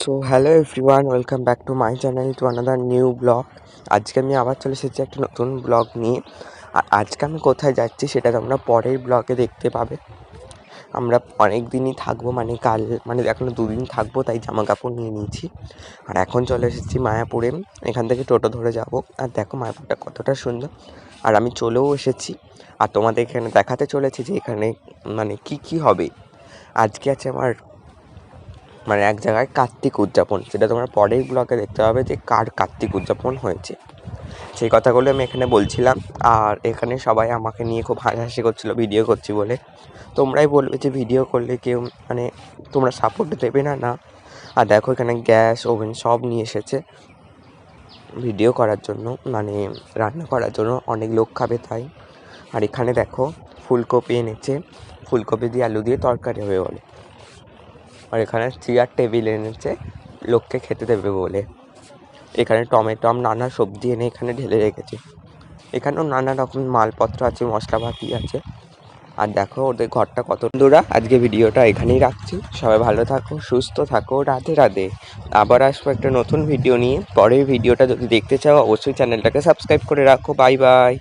So hello everyone, welcome back to my channel to another new blog. আজকে আমি আবার চলে এসেছি একটা নতুন ব্লগ নিয়ে। আর আজকে আমি কোথায় যাচ্ছি সেটা তোমরা পরের ব্লগে দেখতে পাবে। আমরা অনেক দিনই থাকবো, কাল এখনও 2 দিন থাকবো, তাই জামা কাপড় নিয়ে নিয়েছি। আর এখন চলে এসেছি মায়াপুরে। এখান থেকে টোটো ধরে যাব। আর দেখো মায়াপুরটা কতটা সুন্দর। আর আমি চলেও এসেছি। আর তোমাদের এখানে দেখাতে চলেছি যে এখানে কি হবে। আজকে আছে আমার এক জায়গায় কার্তিক উদযাপন, সেটা তোমরা পরের ব্লগে দেখতে পাবে যে কার কার্তিক উদযাপন হয়েছে। সেই কথাগুলো আমি এখানে বলছিলাম। আর এখানে সবাই আমাকে নিয়ে খুব হাসাহাসি করছিল ভিডিও করছি বলে। তোমরাই বলবে যে ভিডিও করলে কেউ তোমরা সাপোর্ট দেবে না। না, আর দেখো এখানে গ্যাস ওভেন সব নিয়ে এসেছে ভিডিও করার জন্য, রান্না করার জন্য, অনেক লোক খাবে তাই। আর এখানে দেখো ফুলকপি এনেছে, ফুলকপি দিয়ে আলু দিয়ে তরকারি হবে বলে। আর এখানে চেয়ার টেবিল এনেছে লোককে খেতে দেবে বলে। এখানে টমেটো নানা সবজি এনে এখানে ঢেলে রেখেছে। এখানেও নানা রকম মালপত্র আছে, মশলাপাতি আছে। আর দেখো ওদের ঘরটা কত সুন্দর। আজকে ভিডিওটা এখানেই রাখছি। সবাই ভালো থাকো, সুস্থ থাকো, রাধে রাধে। আবার আসবো একটা নতুন ভিডিও নিয়ে। পরের ভিডিওটা যদি দেখতে চাও অবশ্যই চ্যানেলটাকে সাবস্ক্রাইব করে রাখো। Bye bye.